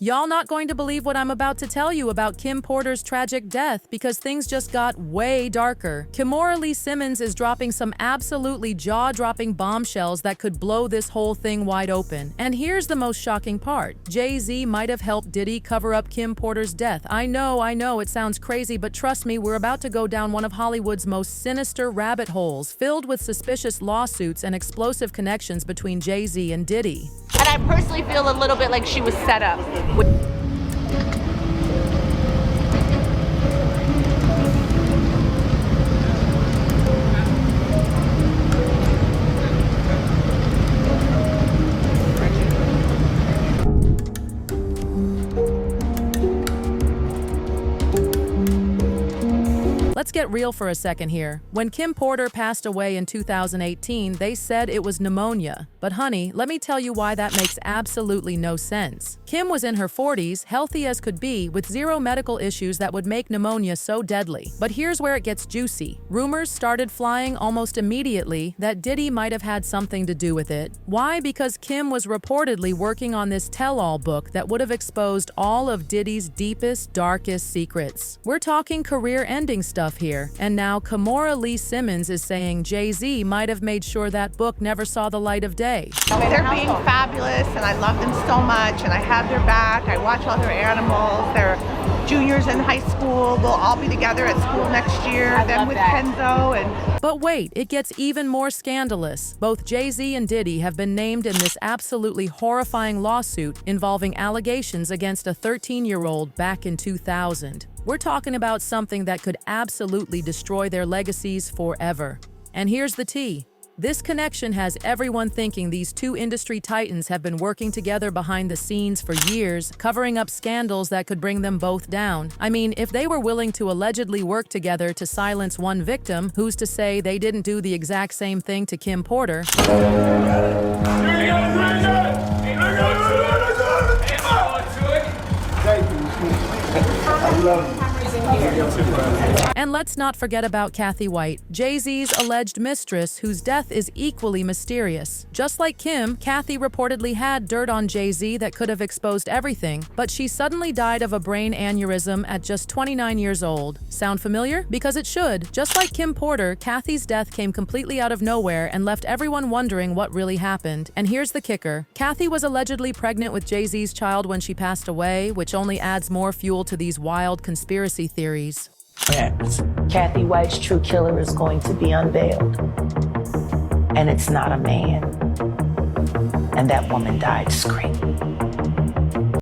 Y'all not going to believe what I'm about to tell you about Kim Porter's tragic death because things just got way darker. Kimora Lee Simmons is dropping some absolutely jaw-dropping bombshells that could blow this whole thing wide open. And here's the most shocking part. Jay-Z might have helped Diddy cover up Kim Porter's death. I know, it sounds crazy, but trust me, we're about to go down one of Hollywood's most sinister rabbit holes, filled with suspicious lawsuits and explosive connections between Jay-Z and Diddy. And I personally feel a little bit like she was set up. Let's get real for a second here. When Kim Porter passed away in 2018, they said it was pneumonia. But honey, let me tell you why that makes absolutely no sense. Kim was in her 40s, healthy as could be, with zero medical issues that would make pneumonia so deadly. But here's where it gets juicy. Rumors started flying almost immediately that Diddy might have had something to do with it. Why? Because Kim was reportedly working on this tell-all book that would have exposed all of Diddy's deepest, darkest secrets. We're talking career-ending stuff here, and now Kimora Lee Simmons is saying Jay-Z might have made sure that book never saw the light of day. They're being fabulous, and I love them so much, and I have their back. I watch all their animals. They're juniors in high school. We'll all be together at school next year, then with Kenzo. But wait, it gets even more scandalous. Both Jay-Z and Diddy have been named in this absolutely horrifying lawsuit involving allegations against a 13-year-old back in 2000. We're talking about something that could absolutely destroy their legacies forever. And here's the tea. This connection has everyone thinking these two industry titans have been working together behind the scenes for years, covering up scandals that could bring them both down. I mean, if they were willing to allegedly work together to silence one victim, who's to say they didn't do the exact same thing to Kim Porter? And let's not forget about Kathy White, Jay-Z's alleged mistress, whose death is equally mysterious. Just like Kim, Kathy reportedly had dirt on Jay-Z that could have exposed everything, but she suddenly died of a brain aneurysm at just 29 years old. Sound familiar? Because it should. Just like Kim Porter, Kathy's death came completely out of nowhere and left everyone wondering what really happened. And here's the kicker. Kathy was allegedly pregnant with Jay-Z's child when she passed away, which only adds more fuel to these wild conspiracy theories. Kathy White's true killer is going to be unveiled. And it's not a man. And that woman died screaming.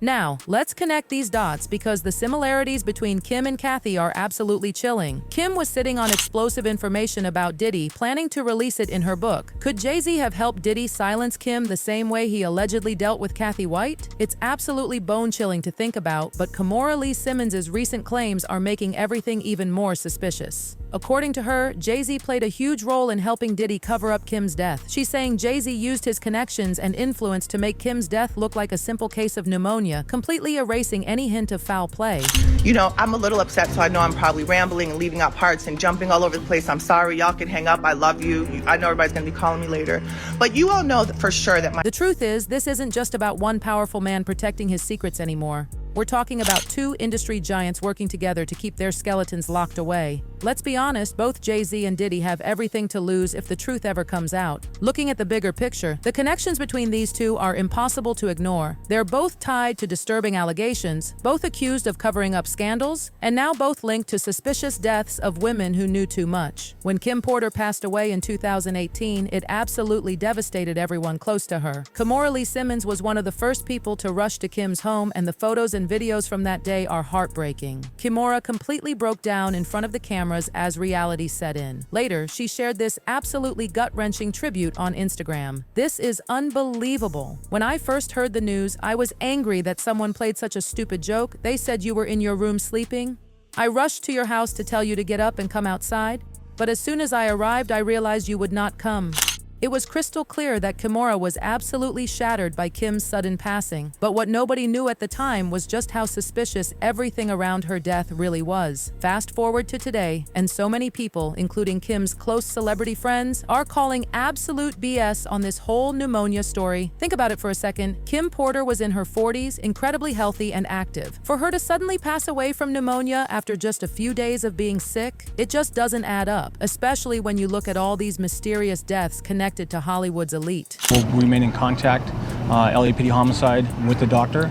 Now, let's connect these dots because the similarities between Kim and Kathy are absolutely chilling. Kim was sitting on explosive information about Diddy, planning to release it in her book. Could Jay-Z have helped Diddy silence Kim the same way he allegedly dealt with Kathy White? It's absolutely bone-chilling to think about, but Kimora Lee Simmons' recent claims are making everything even more suspicious. According to her, Jay-Z played a huge role in helping Diddy cover up Kim's death. She's saying Jay-Z used his connections and influence to make Kim's death look like a simple case of pneumonia, completely erasing any hint of foul play. You know, I'm a little upset, so I know I'm probably rambling and leaving out parts and jumping all over the place. I'm sorry. Y'all can hang up. I love you. I know everybody's going to be calling me later. But you all know that for sure that The truth is, this isn't just about one powerful man protecting his secrets anymore. We're talking about two industry giants working together to keep their skeletons locked away. Let's be honest, both Jay-Z and Diddy have everything to lose if the truth ever comes out. Looking at the bigger picture, the connections between these two are impossible to ignore. They're both tied to disturbing allegations, both accused of covering up scandals, and now both linked to suspicious deaths of women who knew too much. When Kim Porter passed away in 2018, it absolutely devastated everyone close to her. Kimora Lee Simmons was one of the first people to rush to Kim's home, and the photos and videos from that day are heartbreaking. Kimora completely broke down in front of the cameras as reality set in. Later, she shared this absolutely gut-wrenching tribute on Instagram. This is unbelievable. When I first heard the news, I was angry that someone played such a stupid joke. They said you were in your room sleeping. I rushed to your house to tell you to get up and come outside, but as soon as I arrived, I realized you would not come. It was crystal clear that Kimora was absolutely shattered by Kim's sudden passing, but what nobody knew at the time was just how suspicious everything around her death really was. Fast forward to today, and so many people, including Kim's close celebrity friends, are calling absolute BS on this whole pneumonia story. Think about it for a second. Kim Porter was in her 40s, incredibly healthy and active. For her to suddenly pass away from pneumonia after just a few days of being sick, it just doesn't add up, especially when you look at all these mysterious deaths connected to Hollywood's elite. We'll remain in contact, LAPD Homicide, with the doctor.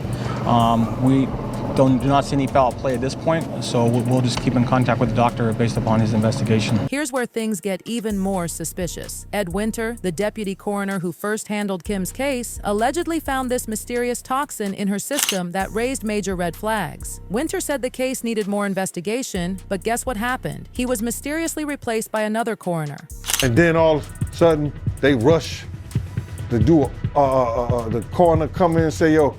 We do not see any foul play at this point, so we'll just keep in contact with the doctor based upon his investigation. Here's where things get even more suspicious. Ed Winter, the deputy coroner who first handled Kim's case, allegedly found this mysterious toxin in her system that raised major red flags. Winter said the case needed more investigation, but guess what happened? He was mysteriously replaced by another coroner. And then all of a sudden, they rush to do the coroner come in and say, yo,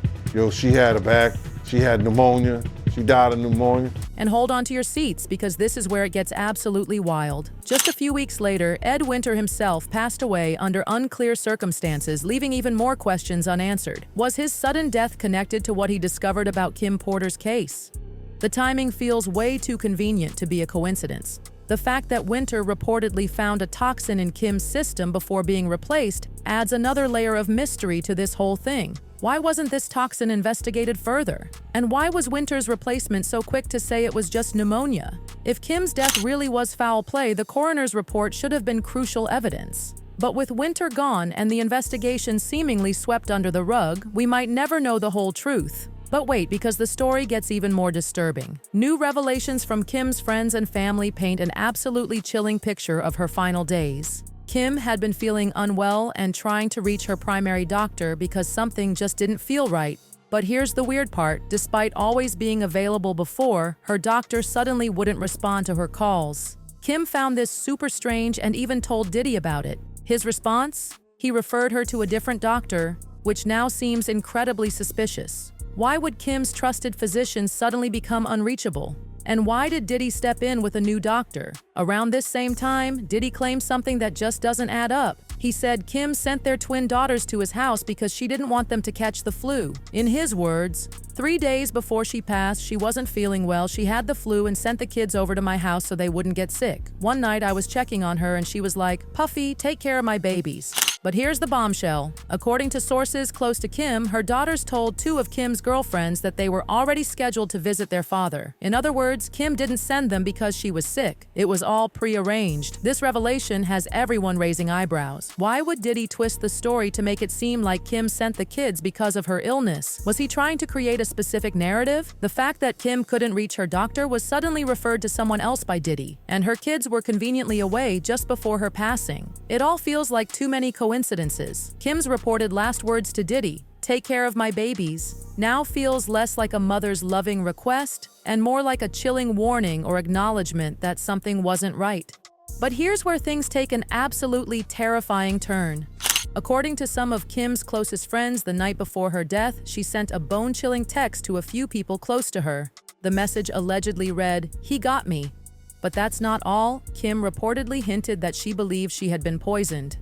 she had a back. She had pneumonia. She died of pneumonia. And hold on to your seats, because this is where it gets absolutely wild. Just a few weeks later, Ed Winter himself passed away under unclear circumstances, leaving even more questions unanswered. Was his sudden death connected to what he discovered about Kim Porter's case? The timing feels way too convenient to be a coincidence. The fact that Winter reportedly found a toxin in Kim's system before being replaced adds another layer of mystery to this whole thing. Why wasn't this toxin investigated further? And why was Winter's replacement so quick to say it was just pneumonia? If Kim's death really was foul play, the coroner's report should have been crucial evidence. But with Winter gone and the investigation seemingly swept under the rug, we might never know the whole truth. But wait, because the story gets even more disturbing. New revelations from Kim's friends and family paint an absolutely chilling picture of her final days. Kim had been feeling unwell and trying to reach her primary doctor because something just didn't feel right. But here's the weird part. Despite always being available before, her doctor suddenly wouldn't respond to her calls. Kim found this super strange and even told Diddy about it. His response? He referred her to a different doctor, which now seems incredibly suspicious. Why would Kim's trusted physician suddenly become unreachable? And why did Diddy step in with a new doctor? Around this same time, Diddy claimed something that just doesn't add up. He said Kim sent their twin daughters to his house because she didn't want them to catch the flu. In his words, 3 days before she passed, she wasn't feeling well, she had the flu and sent the kids over to my house so they wouldn't get sick. One night I was checking on her and she was like, "Puffy, take care of my babies." But here's the bombshell. According to sources close to Kim, her daughters told 2 of Kim's girlfriends that they were already scheduled to visit their father. In other words, Kim didn't send them because she was sick. It was all prearranged. This revelation has everyone raising eyebrows. Why would Diddy twist the story to make it seem like Kim sent the kids because of her illness? Was he trying to create a specific narrative? The fact that Kim couldn't reach her doctor was suddenly referred to someone else by Diddy, and her kids were conveniently away just before her passing. It all feels like too many coincidences. Kim's reported last words to Diddy, "Take care of my babies," now feels less like a mother's loving request and more like a chilling warning or acknowledgement that something wasn't right. But here's where things take an absolutely terrifying turn. According to some of Kim's closest friends, the night before her death, she sent a bone-chilling text to a few people close to her. The message allegedly read, "He got me." But that's not all. Kim reportedly hinted that she believed she had been poisoned.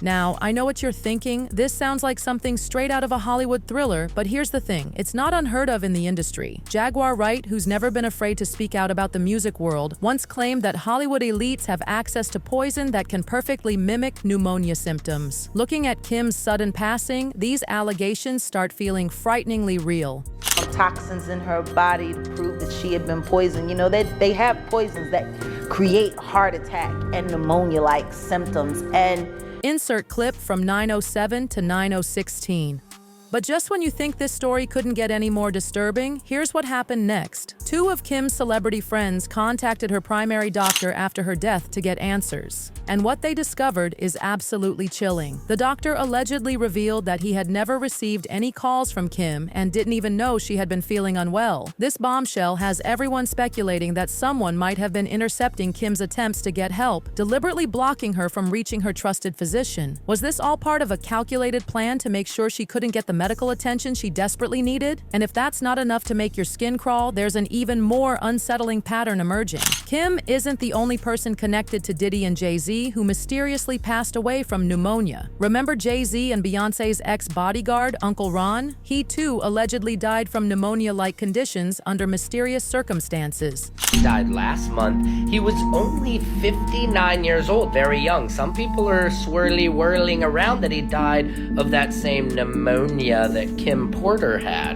Now, I know what you're thinking. This sounds like something straight out of a Hollywood thriller, but here's the thing. It's not unheard of in the industry. Jaguar Wright, who's never been afraid to speak out about the music world, once claimed that Hollywood elites have access to poison that can perfectly mimic pneumonia symptoms. Looking at Kim's sudden passing, these allegations start feeling frighteningly real. Toxins in her body to prove that she had been poisoned. You know, they have poisons that create heart attack and pneumonia-like symptoms. And Insert clip from 9:07 to 9:16. But just when you think this story couldn't get any more disturbing, here's what happened next. 2 of Kim's celebrity friends contacted her primary doctor after her death to get answers. And what they discovered is absolutely chilling. The doctor allegedly revealed that he had never received any calls from Kim and didn't even know she had been feeling unwell. This bombshell has everyone speculating that someone might have been intercepting Kim's attempts to get help, deliberately blocking her from reaching her trusted physician. Was this all part of a calculated plan to make sure she couldn't get the medical attention she desperately needed? And if that's not enough to make your skin crawl, there's an even more unsettling pattern emerging. Kim isn't the only person connected to Diddy and Jay-Z who mysteriously passed away from pneumonia. Remember Jay-Z and Beyoncé's ex-bodyguard, Uncle Ron? He too allegedly died from pneumonia-like conditions under mysterious circumstances. He died last month. He was only 59 years old, very young. Some people are whirling around that he died of that same pneumonia that Kim Porter had.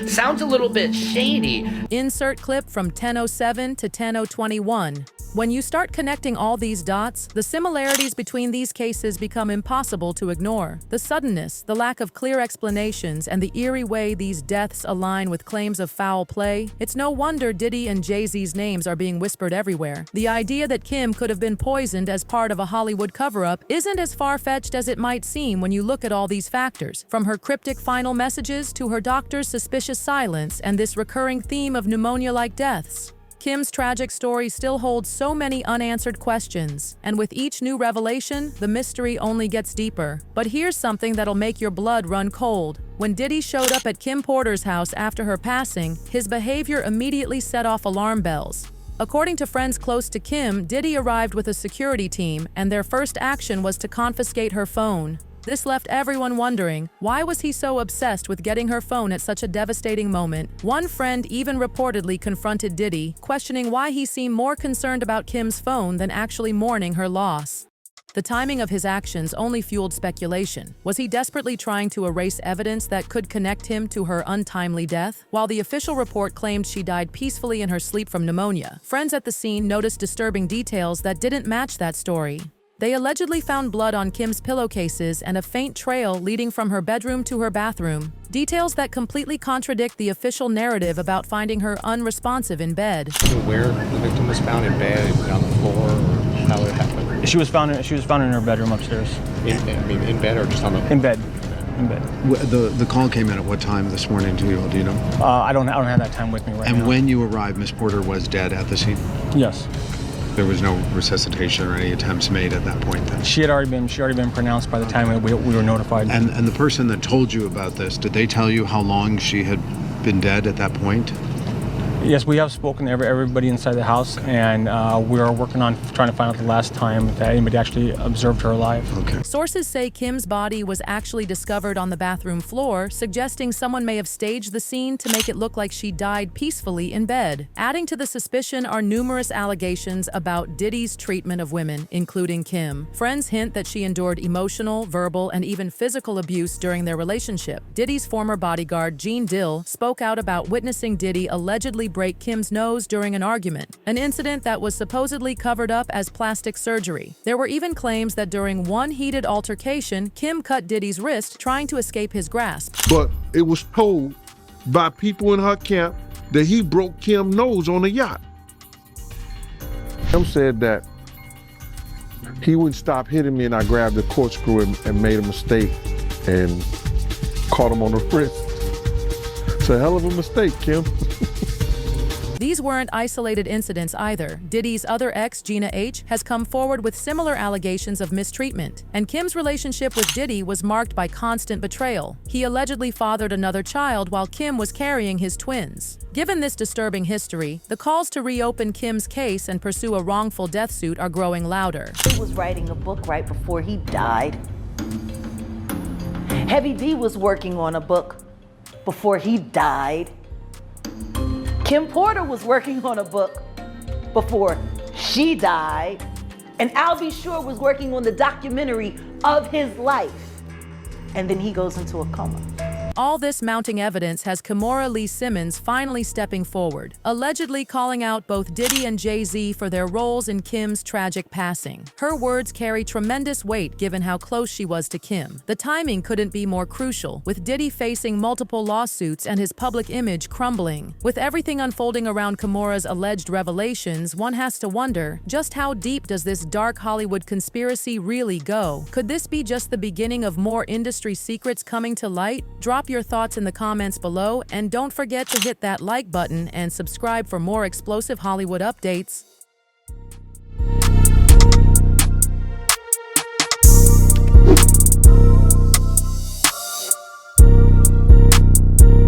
Sounds a little bit shady. Insert clip from 10:07 to 10:21. When you start connecting all these dots, the similarities between these cases become impossible to ignore. The suddenness, the lack of clear explanations, and the eerie way these deaths align with claims of foul play. It's no wonder Diddy and Jay-Z's names are being whispered everywhere. The idea that Kim could have been poisoned as part of a Hollywood cover-up isn't as far-fetched as it might seem when you look at all these factors, from her cryptic final messages to her doctor's suspicious silence and this recurring theme of pneumonia-like deaths. Kim's tragic story still holds so many unanswered questions, and with each new revelation, the mystery only gets deeper. But here's something that'll make your blood run cold. When Diddy showed up at Kim Porter's house after her passing, his behavior immediately set off alarm bells. According to friends close to Kim, Diddy arrived with a security team, and their first action was to confiscate her phone. This left everyone wondering, why was he so obsessed with getting her phone at such a devastating moment? One friend even reportedly confronted Diddy, questioning why he seemed more concerned about Kim's phone than actually mourning her loss. The timing of his actions only fueled speculation. Was he desperately trying to erase evidence that could connect him to her untimely death? While the official report claimed she died peacefully in her sleep from pneumonia, friends at the scene noticed disturbing details that didn't match that story. They allegedly found blood on Kim's pillowcases and a faint trail leading from her bedroom to her bathroom. Details that completely contradict the official narrative about finding her unresponsive in bed. Where the victim was found, in bed, on the floor, or how it happened? She was found in her bedroom upstairs. In bed or just on the? In bed. In bed. The call came in at what time this morning to you? Do you know? I don't have that time with me right now. And when you arrived, Miss Porter was dead at the scene? Yes. There was no resuscitation or any attempts made at that point then? She had already been pronounced by the time we were notified. And the person that told you about this, did they tell you how long she had been dead at that point? Yes, we have spoken to everybody inside the house, and we are working on trying to find out the last time that anybody actually observed her alive. Okay. Sources say Kim's body was actually discovered on the bathroom floor, suggesting someone may have staged the scene to make it look like she died peacefully in bed. Adding to the suspicion are numerous allegations about Diddy's treatment of women, including Kim. Friends hint that she endured emotional, verbal, and even physical abuse during their relationship. Diddy's former bodyguard, Gene Dill, spoke out about witnessing Diddy allegedly break Kim's nose during an argument, an incident that was supposedly covered up as plastic surgery. There were even claims that during one heated altercation, Kim cut Diddy's wrist trying to escape his grasp. But it was told by people in her camp that he broke Kim's nose on a yacht. Kim said that he wouldn't stop hitting me, and I grabbed the corkscrew and made a mistake and caught him on the wrist. It's a hell of a mistake, Kim. These weren't isolated incidents either. Diddy's other ex, Gina H., has come forward with similar allegations of mistreatment. And Kim's relationship with Diddy was marked by constant betrayal. He allegedly fathered another child while Kim was carrying his twins. Given this disturbing history, the calls to reopen Kim's case and pursue a wrongful death suit are growing louder. He was writing a book right before he died. Heavy D was working on a book before he died. Kim Porter was working on a book before she died. And Al B. Sure was working on the documentary of his life. And then he goes into a coma. All this mounting evidence has Kimora Lee Simmons finally stepping forward, allegedly calling out both Diddy and Jay-Z for their roles in Kim's tragic passing. Her words carry tremendous weight given how close she was to Kim. The timing couldn't be more crucial, with Diddy facing multiple lawsuits and his public image crumbling. With everything unfolding around Kimora's alleged revelations, one has to wonder, just how deep does this dark Hollywood conspiracy really go? Could this be just the beginning of more industry secrets coming to light? Drop your thoughts in the comments below, and don't forget to hit that like button and subscribe for more explosive Hollywood updates.